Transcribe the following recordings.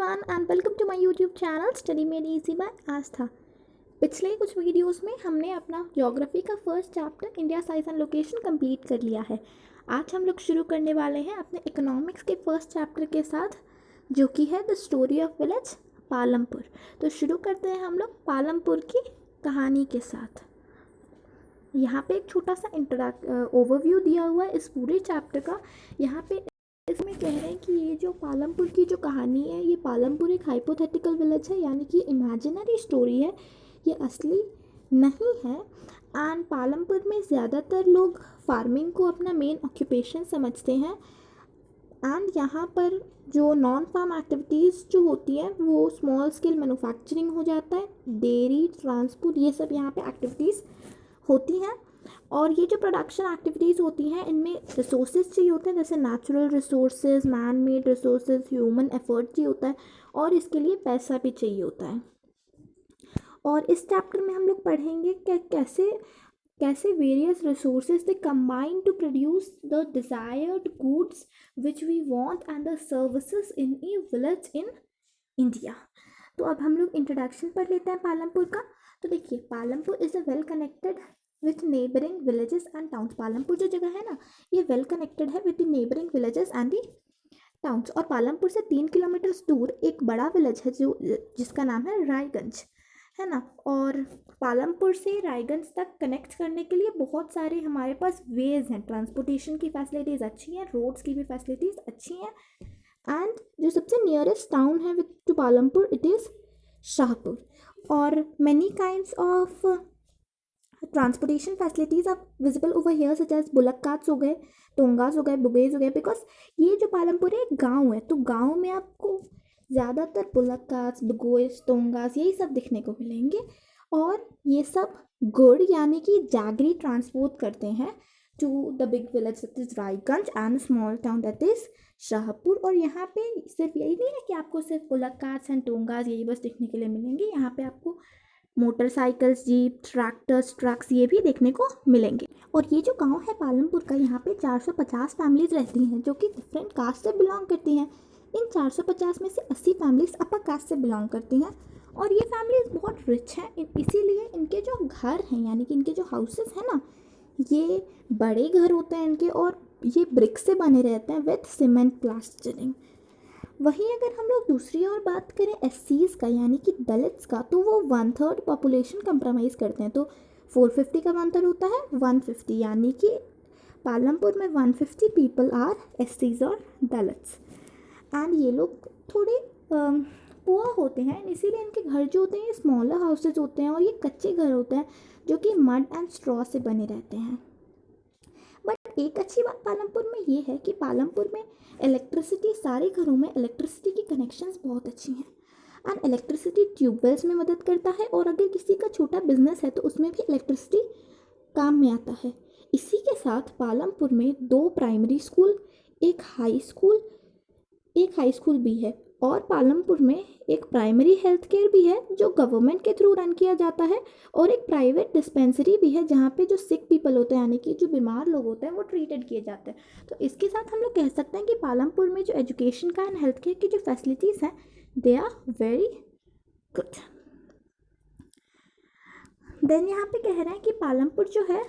Everyone and welcome to my YouTube channel study made easy by Aastha. पिछले कुछ videos में हमने अपना ज्योग्राफी का first chapter India size and location complete कर लिया है। आज हम लोग शुरू करने वाले हैं अपने इकोनॉमिक्स के फर्स्ट चैप्टर के साथ, जो कि है the story of village Palampur. तो शुरू करते हैं हम लोग पालमपुर की कहानी के साथ। यहाँ पे एक छोटा सा ओवरव्यू दिया हुआ है इस पूरे चैप्टर का। यहाँ पे इसमें कह रहे हैं कि ये जो पालमपुर की जो कहानी है, ये पालमपुर एक हाइपोथेटिकल विलेज है, यानी कि इमेजिनरी स्टोरी है, ये असली नहीं है। एंड पालमपुर में ज़्यादातर लोग फार्मिंग को अपना मेन ऑक्यूपेशन समझते हैं। एंड यहाँ पर जो नॉन फार्म एक्टिविटीज़ जो होती हैं वो स्मॉल स्केल मैन्युफैक्चरिंग हो जाता है, डेयरी, ट्रांसपोर्ट, ये सब यहाँ पे एक्टिविटीज़ होती हैं। और ये जो प्रोडक्शन एक्टिविटीज़ होती हैं इनमें रिसोर्सेज चाहिए होते हैं, जैसे natural resources, man made resources, human effort चाहिए होता है, और इसके लिए पैसा भी चाहिए होता है। और इस चैप्टर में हम लोग पढ़ेंगे कि कैसे various resources they combine to produce the desired goods which we want and the services in a village in India. तो अब हम लोग इंट्रोडक्शन पढ़ लेते हैं पालमपुर का। तो देखिए, Palampur is a well connected with neighbouring villages and towns. Palampur जो जगह है ना, ये वेल कनेक्टेड है with the neighbouring villages and the towns. और पालमपुर से 3 किलोमीटर दूर एक बड़ा विलेज है जिसका नाम है रायगंज, है ना। और पालमपुर से रायगंज तक कनेक्ट करने के लिए बहुत सारे हमारे पास वेज हैं, ट्रांसपोर्टेशन की फैसिलिटीज़ अच्छी हैं, रोड्स की भी फैसिलिटीज़ अच्छी हैं। एंड जो सबसे नियरेस्ट टाउन है with to Palampur, it is Shahpur. और many kinds of transportation facilities are visible over here, such as bullock carts हो गए, टोंगास हो गए, बुगेज हो गए। बिकॉज ये जो पालमपुर है एक गाँव है, तो गाँव में आपको ज़्यादातर बुलक कार्ट्स, बुगोइस, टोंगास यही सब दिखने को मिलेंगे। और ये सब गुड़ यानी कि जैगरी ट्रांसपोर्ट करते हैं to the big village that is Raiganj and small town that is Shahpur. और यहाँ पे सिर्फ यही नहीं है कि आपको सिर्फ बुलक कार्ट्स एंड टोंगास यही बस देखने के लिए मिलेंगे, यहाँ पे आपको मोटरसाइकिल्स, जीप, ट्रैक्टर्स, ट्रक्स ये भी देखने को मिलेंगे। और ये जो गांव है पालमपुर का, यहाँ पे 450 फैमिलीज रहती हैं जो कि डिफरेंट कास्ट से बिलोंग करती हैं। इन 450 में से 80 फैमिलीज अपर कास्ट से बिलोंग करती हैं। और ये फैमिलीज बहुत रिच हैं, इसीलिए इनके जो घर हैं यानी कि इनके जो हाउसेस हैं ना, ये बड़े घर होते हैं इनके, और ये ब्रिक से बने रहते हैं विथ सीमेंट प्लास्टरिंग। वहीं अगर हम लोग दूसरी ओर बात करें एससीज का यानी कि दलित्स का, तो वो 1/3 पॉपुलेशन कंप्रोमाइज़ करते हैं। तो 450 का 1/3 होता है 150, यानी कि पालमपुर में 150 पीपल आर एससीज और दलित्स। एंड ये लोग थोड़े पुअर होते हैं, इसीलिए इनके घर जो होते हैं ये स्मॉलर हाउसेज होते हैं, और ये कच्चे घर होते हैं जो कि मड एंड स्ट्रॉ से बने रहते हैं। बट एक अच्छी बात पालमपुर में ये है कि पालमपुर में इलेक्ट्रिसिटी, सारे घरों में इलेक्ट्रिसिटी की कनेक्शंस बहुत अच्छी हैं। एंड इलेक्ट्रिसिटी ट्यूबवेल्स में मदद करता है, और अगर किसी का छोटा बिजनेस है तो उसमें भी इलेक्ट्रिसिटी काम में आता है। इसी के साथ पालमपुर में 2 प्राइमरी स्कूल, एक हाई स्कूल भी है। और पालमपुर में एक प्राइमरी हेल्थ केयर भी है जो गवर्नमेंट के थ्रू रन किया जाता है, और एक प्राइवेट डिस्पेंसरी भी है जहाँ पे जो सिक पीपल होते हैं यानी कि जो बीमार लोग होते हैं वो ट्रीटेड किए जाते हैं। तो इसके साथ हम लोग कह सकते हैं कि पालमपुर में जो एजुकेशन का एंड हेल्थ केयर की जो फैसिलिटीज़ हैं they are very good. Then यहाँ पे कह रहे हैं कि पालमपुर जो है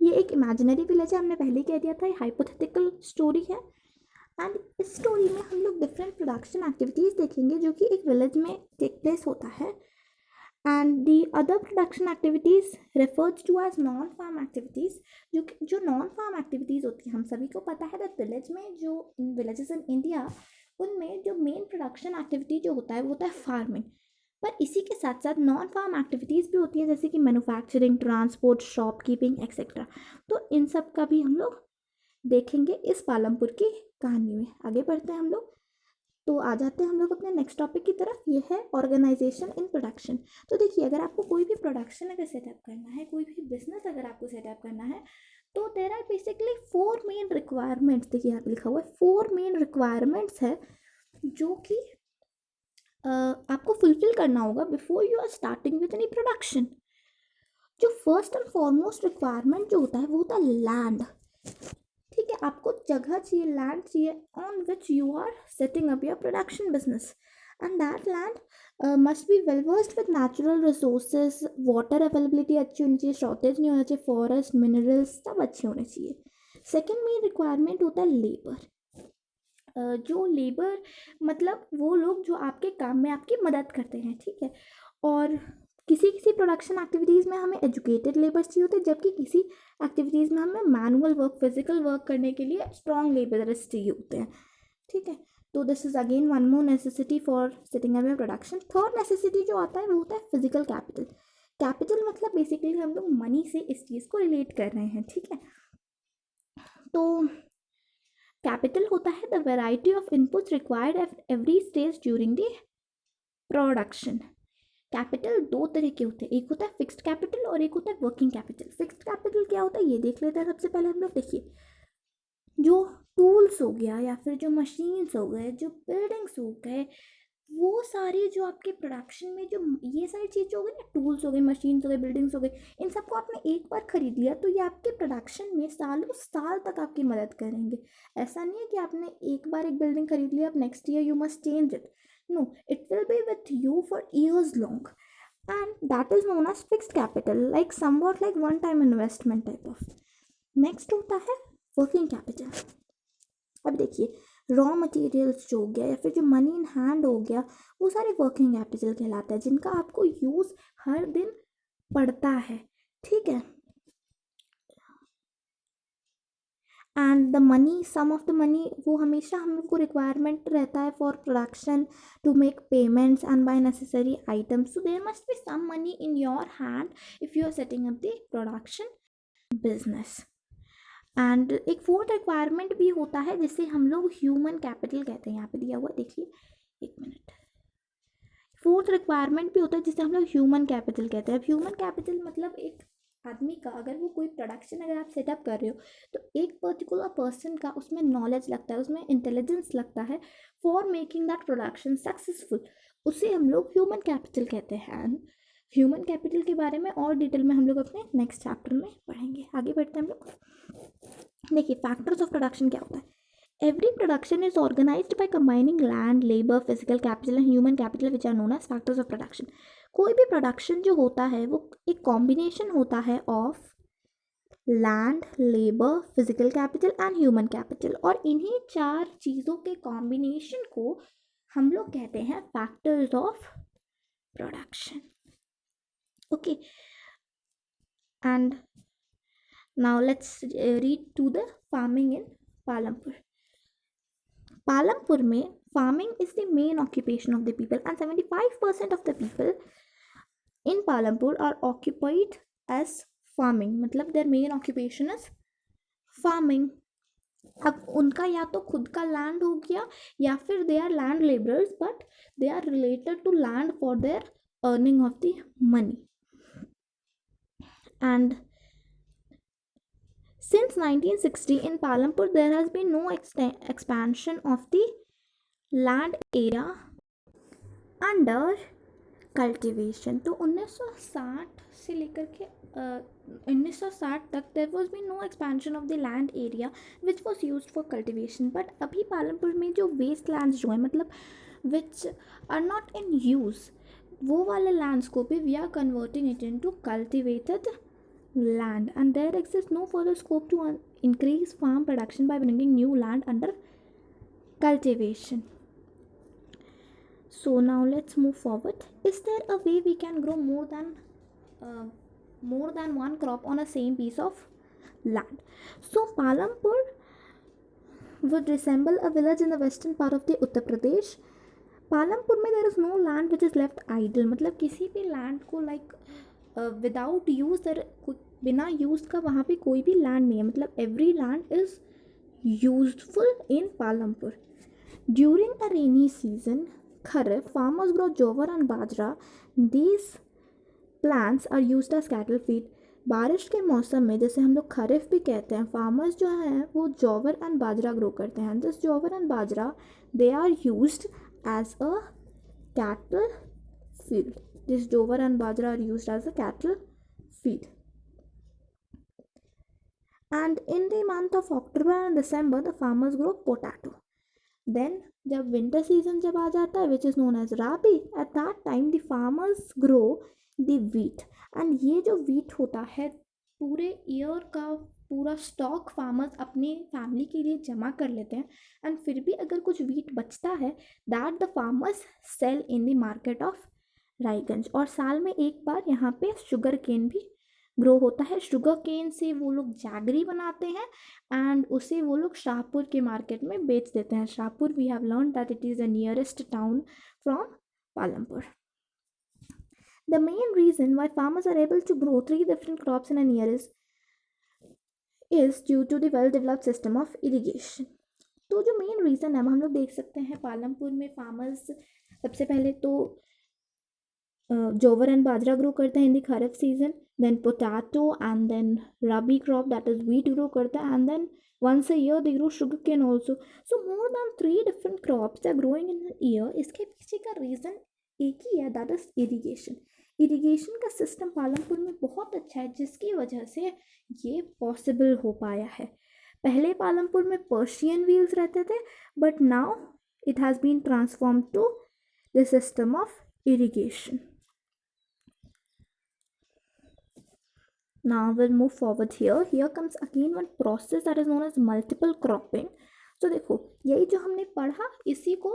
ये एक इमेजिनरी विलेज है, हमने पहले कह दिया था, ये हाइपोथेटिकल स्टोरी है। एंड इस स्टोरी में हम लोग डिफरेंट प्रोडक्शन एक्टिविटीज़ देखेंगे जो कि एक विलेज में टेक प्लेस होता है। And the other production activities referred to as non farm activities. जो नॉन फार्म एक्टिविटीज़ होती है, हम सभी को पता है दैट विलेज में जो विलेजेस इन इंडिया, उनमें जो मेन प्रोडक्शन एक्टिविटी जो होता है वो होता है फार्मिंग। पर इसी के साथ साथ नॉन फार्म एक्टिविटीज़ भी होती है, जैसे कि मैन्युफैक्चरिंग, ट्रांसपोर्ट, शॉपकीपिंग एक्सेट्रा। तो इन सब का भी हम लोग देखेंगे इस पालमपुर की कहानी में। आगे बढ़ते हैं हम लोग, तो आ जाते हैं हम लोग अपने नेक्स्ट टॉपिक की तरफ। ये है ऑर्गेनाइजेशन इन प्रोडक्शन। तो देखिए, अगर आपको कोई भी प्रोडक्शन अगर सेटअप करना है, कोई भी बिजनेस अगर आपको सेटअप करना है, तो there are basically 4 main requirements. देखिए यहाँ पे लिखा हुआ है 4 मेन रिक्वायरमेंट्स है जो कि आपको फुलफिल करना होगा before you are starting with any production. जो फर्स्ट एंड फॉरमोस्ट रिक्वायरमेंट जो होता है वो होता है लैंड। ठीक है, आपको जगह चाहिए, लैंड चाहिए on which you are setting up your production business. And that land must be well versed with natural resources, water availability अच्छी होनी चाहिए, शॉर्टेज नहीं होना चाहिए, फॉरेस्ट मिनरल्स सब अच्छे होने चाहिए। सेकेंड मेन रिक्वायरमेंट होता है लेबर। जो लेबर मतलब वो लोग जो आपके काम में आपकी मदद करते हैं, ठीक है। और किसी किसी प्रोडक्शन एक्टिविटीज़ में हमें एजुकेटेड लेबर्स चाहिए होते हैं, जबकि किसी एक्टिविटीज़ में हमें मैनुअल वर्क फिजिकल वर्क करने के लिए स्ट्रॉन्ग लेबरस चाहिए होते हैं, ठीक है। तो this is again one more necessity for setting up A production. Third necessity जो आता है वो होता है फिजिकल कैपिटल। कैपिटल मतलब बेसिकली हम लोग मनी से इस चीज़ को रिलेट कर रहे हैं, ठीक है। तो कैपिटल होता है the variety of inputs required at every stage during the production. Capital दो तरह के होते हैं, एक होता है फिक्स्ड कैपिटल और एक होता है वर्किंग कैपिटल। फिक्स्ड कैपिटल क्या होता है ये देख लेते हैं। सबसे पहले हम लोग देखिए, जो टूल्स हो गया या फिर जो मशीन्स हो गए, जो बिल्डिंग्स हो गए, वो सारे जो आपके प्रोडक्शन में जो ये सारी चीज़ें हो गई ना, टूल्स हो गए, मशीन्स हो गए, बिल्डिंग्स हो गई, इन सबको आपने एक बार खरीद लिया तो ये आपके प्रोडक्शन में सालों साल तक आपकी मदद करेंगे। ऐसा नहीं है कि आपने एक बार एक बिल्डिंग खरीद लिया, अब next year you must change it. No, it will be with you for years long, and that is known as fixed capital, like somewhat like one time investment type of. Next होता है working capital. अब देखिए raw materials जो हो गया या फिर जो मनी इन हैंड हो गया, वो सारे वर्किंग कैपिटल कहलाता है, जिनका आपको यूज़ हर दिन पड़ता है, ठीक है। And the money, some of the money, वो हमेशा हम लोग को रिक्वायरमेंट रहता है for production to make payments and buy necessary items. So there must be some money in your hand if you are setting up the production business. And एक fourth requirement भी होता है जिसे हम लोग ह्यूमन कैपिटल कहते हैं, यहाँ पे दिया हुआ देखिए, एक मिनट। फोर्थ रिक्वायरमेंट भी होता है जिसे हम लोग ह्यूमन कैपिटल कहते हैं। अब ह्यूमन कैपिटल मतलब एक आदमी का, अगर वो कोई प्रोडक्शन अगर आप सेटअप कर रहे हो तो एक पर्टिकुलर पर्सन का उसमें नॉलेज लगता है, उसमें इंटेलिजेंस लगता है for making that production successful, उसे हम लोग ह्यूमन कैपिटल कहते हैं। ह्यूमन कैपिटल के बारे में और डिटेल में हम लोग अपने नेक्स्ट चैप्टर में पढ़ेंगे। आगे बढ़ते हैं हम लोग। देखिए फैक्टर्स ऑफ प्रोडक्शन क्या होता है। Every production is organized by combining land, labour, physical capital and human capital which are known as factors of production. कोई भी प्रोडक्शन जो होता है वो एक कॉम्बिनेशन होता है of land, labour, physical capital and human capital, और इन्हीं चार चीज़ों के कॉम्बिनेशन को हम लोग कहते हैं factors of production. Okay, and now let's read to the farming in Palampur. Palampur में farming is the main occupation of the people and 75% of the people in Palampur are occupied as farming, मतलब their main occupation is farming। अब उनका या तो खुद का land हो गया या फिर they are land labourers but they are related to land for their earning of the money. And since 1960 in Palampur there has been no expansion of the land area under cultivation। तो 1960 से लेकर के 1960 तक there was been no expansion of the land area which was used for cultivation। But अभी पालमपुर में जो waste lands जो है मतलब which are not in use, वो वाले लैंड्स को भी we are converting it into cultivated land and there exists no further scope to increase farm production by bringing new land under cultivation। So now let's move forward. Is there a way we can grow more than one crop on a same piece of land? So Palampur would resemble a village in the western part of the Uttar Pradesh। Palampur में there is no land which is left idle, मतलब किसी भी land को like without use, बिना use का वहाँ पे कोई भी लैंड नहीं है, मतलब every land is useful in Palampur. During a rainy season kharif farmers grow jowar and bajra, these plants are used as cattle feed. बारिश के मौसम में जैसे हम लोग खरीफ भी कहते हैं, फार्मर्स जो हैं वो जोवर एंड बाजरा ग्रो करते हैं। This jowar and bajra they are used as a cattle feed। This jowar and bajra are used as a cattle feed। And in the month of October and December the farmers grow potato। Then जब winter season जब आ जाता है which is known as rabi, at that time the farmers grow the wheat. And ये जो wheat होता है पूरे ईयर का पूरा स्टॉक फार्मर्स अपनी फैमिली के लिए जमा कर लेते हैं, एंड फिर भी अगर कुछ वीट बचता है that the farmers sell in the market of Raiganj. और साल में एक बार यहाँ पे शुगर केन भी ग्रो होता है। शुगर केन से वो लोग जैगरी बनाते हैं एंड उसे वो लोग शाहपुर के मार्केट में बेच देते हैं। Shahpur we have learn that it is the nearest town from Palampur. The main reason why farmers are able to grow 3 different crops in a year is due to the well developed system of irrigation. तो जो main reason है हम लोग देख सकते हैं पालमपुर में farmers सबसे पहले तो जोवर एंड बाजरा ग्रो करते हैं in the kharif season, then potato and then rabi crop that is wheat grow करते हैं, and then once a year they grow sugar cane also. So more than 3 different crops are growing in an year. इसके पीछे का reason एक ही है, that is irrigation. Irrigation का system Palampur में बहुत अच्छा है जिसकी वजह से ये पॉसिबल हो पाया है। पहले पालमपुर में पर्शियन व्हील्स रहते थे but now it has been transform to the system of irrigation. Now we'll move forward here. Here comes again one process that is known as multiple cropping. तो देखो यही जो हमने पढ़ा इसी को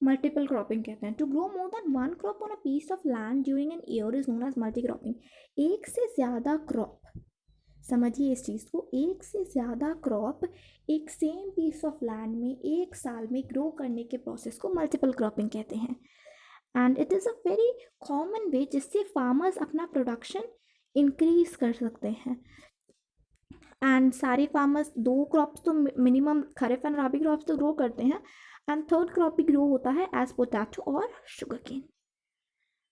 मल्टीपल क्रॉपिंग कहते हैं। To grow more than one crop on a piece of land during an year is known as multi cropping. एक से ज़्यादा क्रॉप, समझिए इस चीज़ को, एक से ज़्यादा क्रॉप एक सेम पीस ऑफ लैंड में एक साल में ग्रो करने के प्रोसेस को मल्टीपल क्रॉपिंग कहते हैं। And it is a very common वे जिससे फार्मर्स अपना प्रोडक्शन इंक्रीज कर सकते हैं। एंड सारे फार्मर्स 2 क्रॉप्स तो minimum kharif and rabi crops तो ग्रो करते हैं, एंड थर्ड क्रॉप भी ग्रो होता है एज पोटैटो और sugar cane.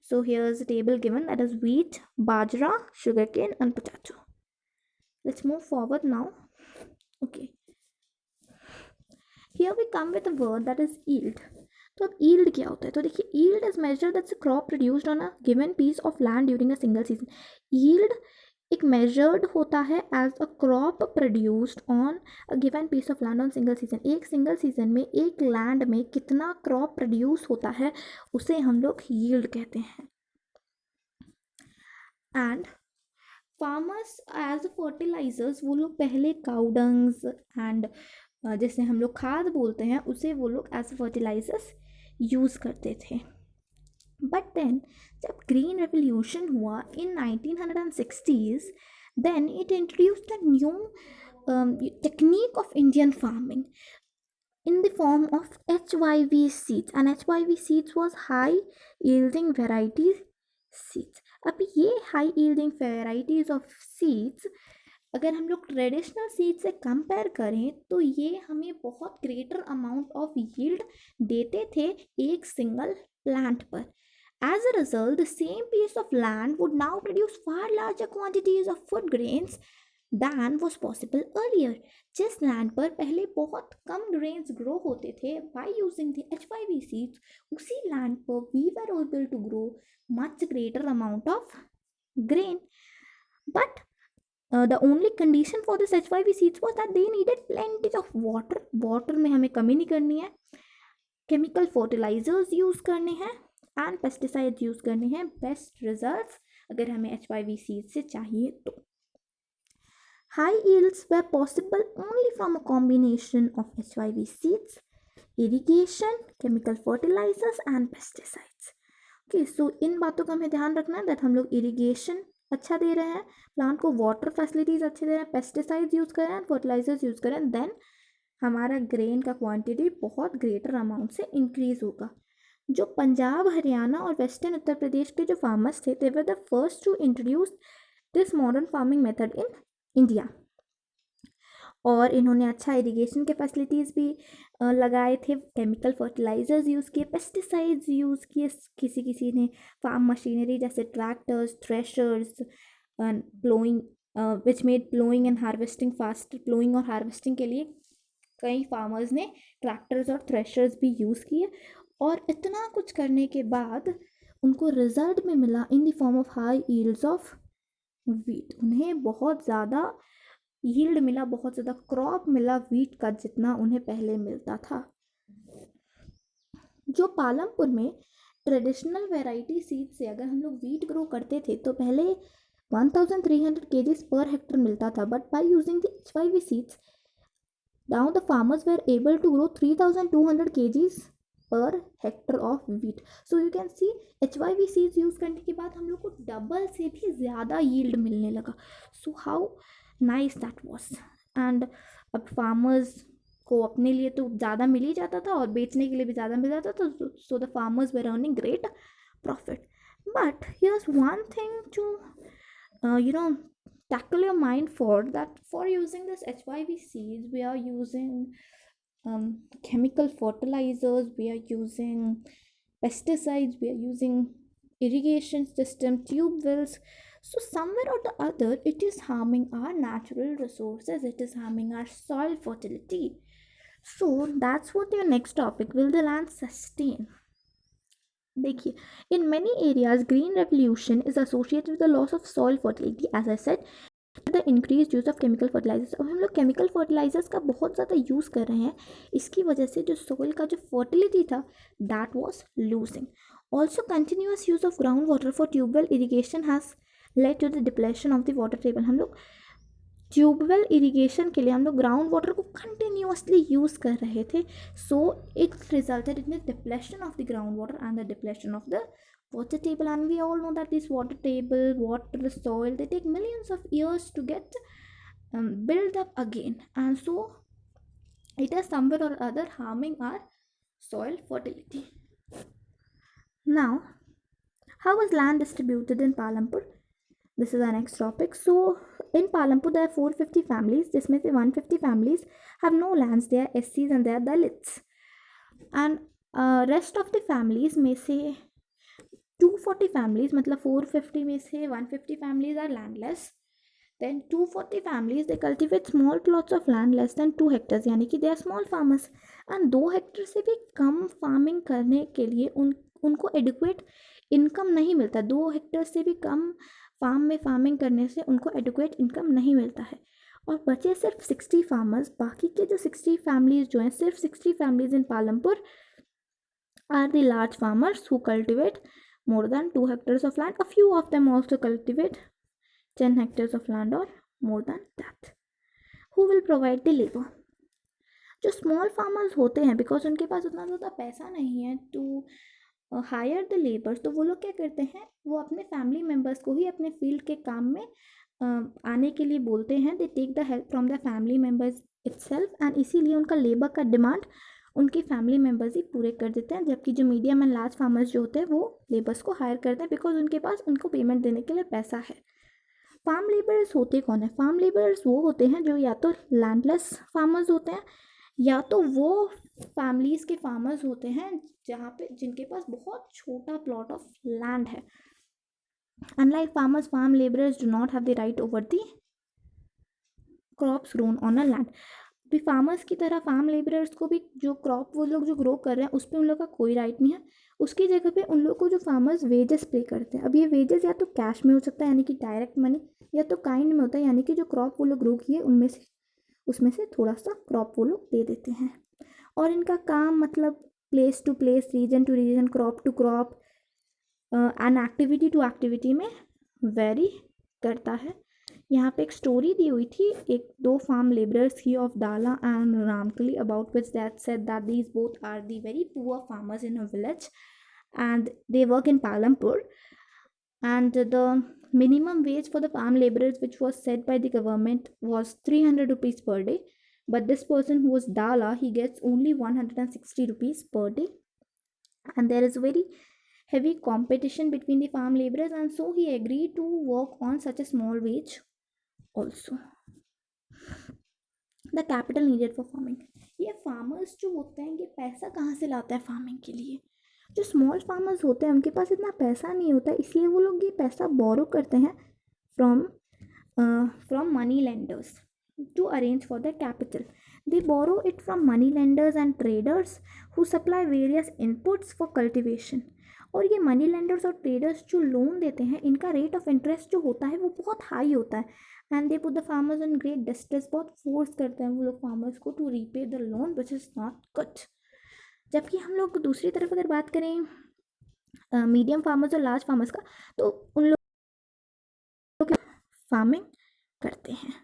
So here is a table given that is wheat, bajra, sugar cane and potato. Let's move forward now. Okay, here we come with a word that is yield. तो अब yield क्या होता है? तो देखिए yield is measured that's a crop produced on a given piece of land during a single season. Yield एक measured होता है as a crop produced on a given piece of land on single season. एक single season में एक land में कितना crop produce होता है उसे हम लोग यील्ड कहते हैं। एंड फार्मर्स एज फर्टिलाइजर्स वो लोग पहले काउडंग्स एंड जैसे हम लोग खाद बोलते हैं उसे वो लोग एज फर्टिलाइजर्स यूज़ करते थे। बट देन जब ग्रीन रेवोल्यूशन हुआ in 1960s, then it introduced a new technique of Indian farming in the form of HYV seeds, and HYV seeds was high yielding variety seeds. अब ये high yielding varieties of seeds अगर हम लोग traditional seed से compare करें तो ये हमें बहुत ग्रेटर अमाउंट ऑफ यील्ड देते थे एक सिंगल प्लांट पर। As a result, the same piece of land would now produce far larger quantities of food grains than was possible earlier. जिस लैंड पर पहले बहुत कम ग्रेन्स ग्रो होते थे by using the HYV seeds, उसी land पर we were able to grow much greater amount of grain. But the only condition for this HYV seeds was that they needed plenty of water. Water में हमें कमी नहीं करनी है, chemical fertilizers use करने हैं एंड पेस्टिसाइड्स यूज़ करने हैं। बेस्ट रिजल्ट्स अगर हमें HYV सीड से चाहिए तो। High yields were possible only from a combination of HYV seeds, irrigation, chemical fertilizers and pesticides. Okay, so इन बातों का हमें ध्यान रखना है दैट हम लोग इरीगेशन अच्छा दे रहे हैं, प्लांट को वाटर फैसिलिटीज़ अच्छे दे रहे हैं, पेस्टिसाइड्स यूज़ कर रहे हैं, फर्टिलाइजर्स यूज़ कर रहे हैं, देन हमारा ग्रेन का क्वांटिटी बहुत ग्रेटर अमाउंट से इंक्रीज होगा। जो पंजाब, हरियाणा और वेस्टर्न उत्तर प्रदेश के जो फार्मर्स थे they were the first to introduce this modern farming method in India. और इन्होंने अच्छा इरिगेशन के फैसिलिटीज़ भी लगाए थे, केमिकल फर्टिलाइजर्स यूज़ किए, पेस्टिसाइड्स यूज़ किए, किसी किसी ने फार्म मशीनरी जैसे tractors, threshers, ploughing which made ploughing and harvesting fast. Ploughing और हार्वेस्टिंग के लिए कई फार्मर्स ने ट्रैक्टर्स और थ्रेशर्स भी यूज़ किए। और इतना कुछ करने के बाद उनको रिजल्ट में मिला in the form of high yields of wheat. उन्हें बहुत ज़्यादा यील्ड मिला, बहुत ज़्यादा क्रॉप मिला वीट का जितना उन्हें पहले मिलता था। जो पालमपुर में ट्रेडिशनल वैरायटी सीड से अगर हम लोग वीट ग्रो करते थे तो पहले 1300 kgs पर हेक्टर मिलता था, but by using the HYV seeds now the farmers were able to grow 3200 kgs per hectare of wheat. So you can see HYV seeds use करने के बाद हम लोग को डबल से भी ज़्यादा यील्ड मिलने लगा. So how nice that was. And अब फार्मर्स को अपने लिए तो ज़्यादा मिल ही जाता था और बेचने के लिए भी ज़्यादा मिल जाता था. So the farmers were earning great profit. But here's one thing to tackle your mind for that. For using this HYV seeds, we are using chemical fertilizers, we are using pesticides, we are using irrigation system, tube wells. So somewhere or the other it is harming our natural resources, it is harming our soil fertility. So that's what your next topic, will the land sustain. देखिए, in many areas green revolution is associated with the loss of soil fertility, as I said, the increase use of chemical fertilizers. अब हम लोग chemical fertilisers का बहुत ज़्यादा use कर रहे हैं, इसकी वजह से जो सोइल का जो फर्टिलिटी था that was losing. Also continuous use of ground water for tubewell irrigation has led to the depletion of the water table. हम लोग ट्यूबवेल इरीगेशन के लिए हम लोग ग्राउंड वाटर को कंटिन्यूसली यूज़ कर रहे थे. So it resulted in the depletion of the ground water and the depletion of the water table. And we all know that this water table, water, soil, they take millions of years to get built up again, and so it is somewhere or other harming our soil fertility. Now, how is land distributed in Palampur? This is our next topic. So in Palampur there are 450 families. जिसमें से 150 families have no lands. They are SCs and they are Dalits, and rest of the families में से 240 families, मतलब 450 में से 150 families are landless. Then 240 families they cultivate small plots of land less than 2 hectares, यानी कि they are small farmers. and 2 Hector से भी कम farming करने के लिए उनको एडिक्वेट इनकम नहीं मिलता. 2 हेक्टर से भी कम फार्म में फार्मिंग करने से उनको एडिक्वेट इनकम नहीं मिलता है. और बचे सिर्फ 60 फार्मर्स. बाकी के जो 60 फैमिलीज जो हैं, सिर्फ 60 families in Palampur are the large farmers who cultivate more than 2 hectares of land. A few of them also cultivate 10 hectares of land or more than that. Who will provide the labor? जो small farmers होते हैं, because उनके पास उतना ज़्यादा पैसा नहीं है to hire the labours, तो वो लोग क्या करते हैं, वो अपने फैमिली मेम्बर्स को ही अपने फील्ड के काम में आने के लिए बोलते हैं. They take the help from the family members itself, and इसीलिए उनका लेबर का डिमांड उनके फैमिली मेम्बर्स ही पूरे कर देते हैं. जबकि जो मीडियम एंड लार्ज फार्मर्स जो होते हैं वो लेबर्स को हायर करते हैं बिकॉज उनके पास उनको पेमेंट देने के लिए पैसा है. फार्म लेबर्स होते कौन है? फार्म लेबर्स वो होते हैं जो या तो लैंडलेस फार्मर्स होते हैं या तो वो फैमिलीज़ के फार्मर्स होते हैं जहाँ पे जिनके पास बहुत छोटा प्लॉट ऑफ लैंड है. Unlike farmers, farm labourers do not have the right over the crops grown on a land. भी फार्मर्स की तरह फार्म लेबरर्स को भी जो क्रॉप वो लोग जो ग्रो कर रहे हैं उस पर उन लोग का कोई राइट नहीं है. उसकी जगह पे उन लोग को जो फार्मर्स वेजेस पे करते हैं, अब ये वेजेस या तो कैश में हो सकता है यानी कि डायरेक्ट मनी, या तो काइंड में होता है यानी कि जो क्रॉप वो लोग ग्रो किए उसमें से थोड़ा सा क्रॉप वो लोग दे देते हैं. और इनका काम मतलब place to place, region to region, crop to crop and activity to activity में वेरी करता है. यहाँ पे एक स्टोरी दी हुई थी एक 2 फार्म लेबरर्स की of Dala and Ramkali, about which that said that these both are the very poor farmers in a village and they work in Palampur. And the minimum wage for the farm laborers which was set by the government was 300 rupees per day, but this person who was Dala, he gets only 160 rupees per day, and there is very heavy competition between the farm laborers, and so he agreed to work on such a small wage also. The capital needed for farming. ये farmers जो होते हैं ये पैसा कहाँ से लाते हैं farming के लिए? जो स्मॉल फार्मर्स होते हैं उनके पास इतना पैसा नहीं होता, इसलिए वो लोग ये पैसा बोरो करते हैं from money lenders to arrange for the capital. They borrow it from money lenders and traders who supply various inputs for cultivation. और ये मनी लेंडर्स और ट्रेडर्स जो लोन देते हैं इनका रेट ऑफ इंटरेस्ट जो होता है वो बहुत हाई होता है, and they put the farmers in great distress. बहुत फोर्स करते हैं वो लोग फार्मर्स को to repay the loan which is not good. जबकि हम लोग दूसरी तरफ अगर बात करें मीडियम फार्मर्स और लार्ज फार्मर्स का, तो उन लोग फार्मिंग करते हैं.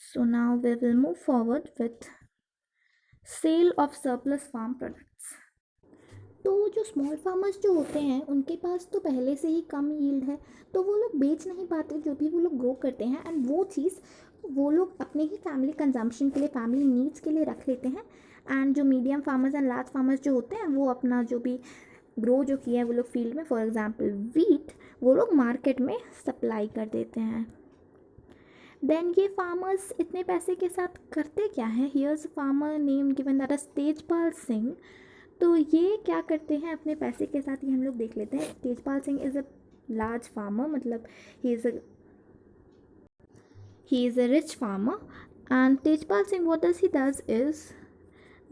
So now we will move forward with sale of surplus farm products. तो जो स्मॉल फार्मर्स जो होते हैं उनके पास तो पहले से ही कम यील्ड है, तो वो लोग बेच नहीं पाते जो भी वो लोग ग्रो करते हैं, एंड वो चीज़ वो लोग अपने ही फैमिली कंजम्पशन के लिए, फैमिली नीड्स के लिए रख लेते हैं. एंड जो medium farmers and large farmers जो होते हैं वो अपना जो भी ग्रो जो किया है वो लोग फील्ड में, फॉर एग्जांपल वीट, वो लोग मार्केट में सप्लाई कर देते हैं. देन ये फार्मर्स इतने पैसे के साथ करते क्या है? Here's farmer name given that is Tejpal Singh. तो ये क्या करते हैं अपने पैसे के साथ, ये हम लोग देख लेते हैं. Tejpal Singh is a large farmer, मतलब he is a rich farmer. And Tejpal Singh what does he does is,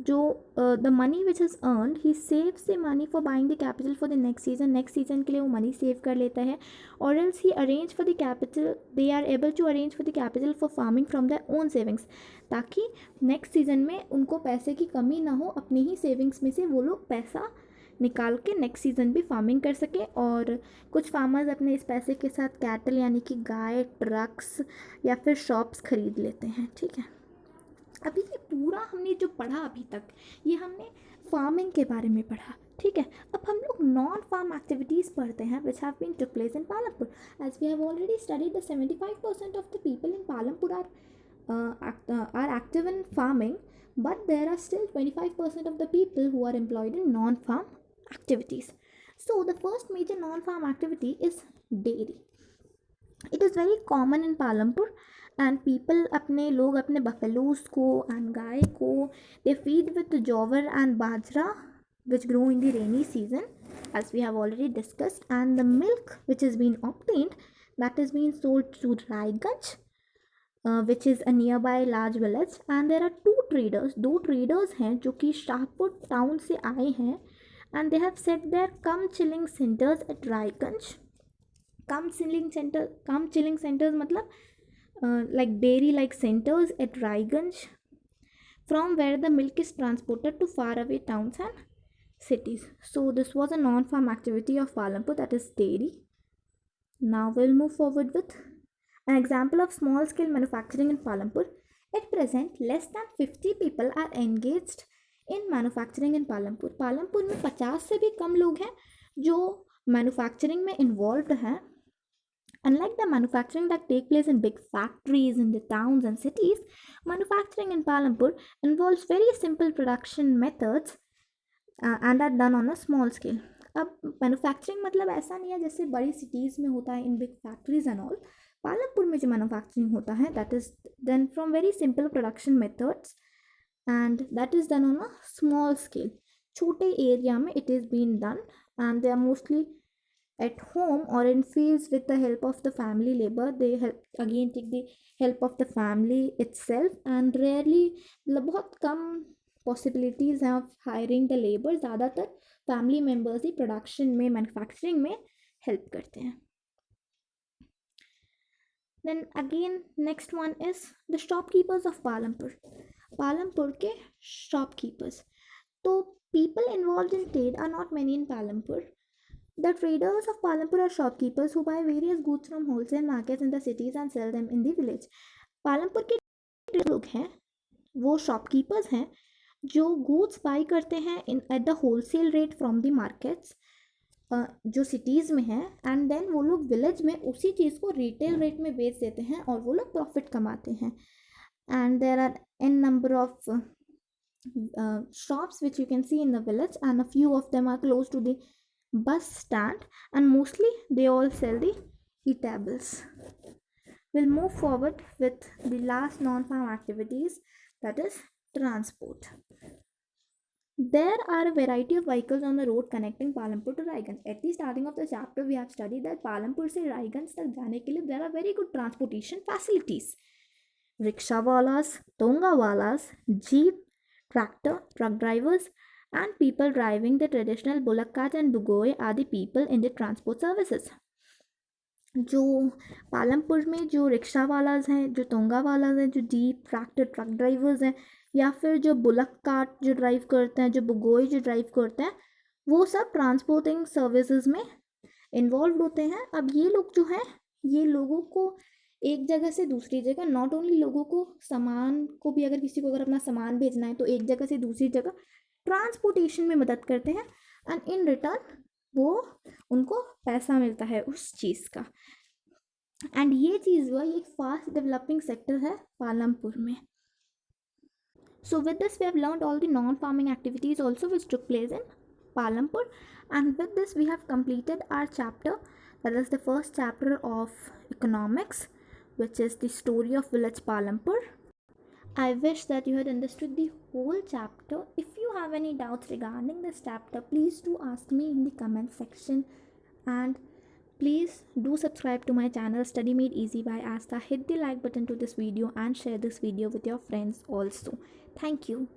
जो the money which is earned, he saves the money for buying the capital for the next season के लिए वो money save कर लेता है. और else he arrange for the capital, they are able to arrange for the capital for farming from their own savings, ताकि next season में उनको पैसे की कमी ना हो, अपनी ही सेविंग्स में से वो लोग पैसा निकाल के नेक्स्ट सीज़न भी फार्मिंग कर सके. और कुछ फार्मर्स अपने इस पैसे के साथ कैटल यानी कि गाय, ट्रक्स या फिर शॉप्स खरीद लेते हैं. ठीक है, अभी ये पूरा हमने जो पढ़ा अभी तक, ये हमने फार्मिंग के बारे में पढ़ा. ठीक है, अब हम लोग नॉन फार्म एक्टिविटीज़ पढ़ते हैं which have been took place in Palampur. As we have already studied the 75% of the people in Palampur are active in farming, but there are still 25% of the people who are employed in non-farm activities. So the first major non-farm activity is dairy. It is very common in Palampur, and people अपने लोग अपने buffaloes को and गाय को they feed with jowar and bajra which grow in the rainy season, as we have already discussed. And the milk which is being obtained, that is being sold to Raiganj, which is a nearby large village. And there are दो traders हैं जो कि Shahpur town से आए हैं, and they have set their come chilling centers at Raiganj. come chilling centers मतलब like dairy like centers at Raiganj, from where the milk is transported to far away towns and cities. So this was a non-farm activity of Palampur, that is dairy. Now we'll move forward with an example of small scale manufacturing in Palampur. At present, less than 50 people are engaged in manufacturing in Palampur. Palampur में 50 से भी कम लोग हैं जो manufacturing में involve हैं. Unlike the manufacturing that take place in big factories in the towns and cities, manufacturing in Palampur involves very simple production methods and are done on a small scale. अब manufacturing मतलब ऐसा नहीं है जैसे बड़ी cities में होता है in big factories and all. Palampur में जो मैन्युफैक्चरिंग होता है that is done from very simple production methods and that is done on a small scale. छोटे एरिया में it is been done, and they are mostly at home or in fields with the help of the family labor. They take the help of the family itself, and rarely बहुत कम possibilities हैं of hiring the labor. ज़्यादातर family members ही production में, manufacturing में help करते हैं. Then again next one is the shopkeepers of Palampur. Palampur के shopkeepers. तो people involved in trade are not many in Palampur. The traders of Palampur are shopkeepers who buy various goods from wholesale markets in the cities and sell them in the village. Palampur के लोग हैं वो shopkeepers हैं जो goods buy करते हैं at the wholesale rate from the markets जो cities में हैं, and then वो लोग village में उसी चीज़ को retail rate में बेच देते हैं और वो लोग profit कमाते हैं. And there are n number of shops which you can see in the village, and a few of them are close to the bus stand, and mostly they all sell the eatables. We'll move forward with the last non-farm activities, that is transport. There are a variety of vehicles on the road connecting Palampur to Raiganj. At the starting of the chapter we have studied that Palampur से Raiganj तक जाने के लिए there are very good transportation facilities. Rickshaw walas, tonga walas, jeep, tractor, truck drivers, and people driving the traditional bullock cart and bugoy are the people in the transport services. जो पालमपुर में जो rickshaw वालाज हैं, जो तोंगा वालाज हैं, जो jeep, tractor, truck drivers हैं, या फिर जो बुलक कार्ट जो ड्राइव करते हैं, जो बगोई जो ड्राइव करते हैं, वो सब ट्रांसपोर्टिंग सर्विसेज में इन्वॉल्व होते हैं। अब ये लोग जो हैं, ये लोगों को एक जगह से दूसरी जगह, नॉट ओनली लोगों को, सामान को भी, अगर किसी को अगर अपना सामान भेजना है तो एक जगह से दूसरी जगह ट्रांसपोर्टेशन में मदद करते हैं, एंड इन रिटर्न वो उनको पैसा मिलता है उस चीज़ का। एंड ये चीज़ जो है ये एक फास्ट डेवलपिंग सेक्टर है पालमपुर में। So with this we have learned all the non-farming activities also which took place in Palampur, and with this we have completed our chapter, that is the first chapter of economics, which is the story of village Palampur. I wish that you had understood the whole chapter. If you have any doubts regarding this chapter, please do ask me in the comment section, and please do subscribe to my channel Study Made Easy by Astha. Hit the like button to this video and share this video with your friends also. Thank you.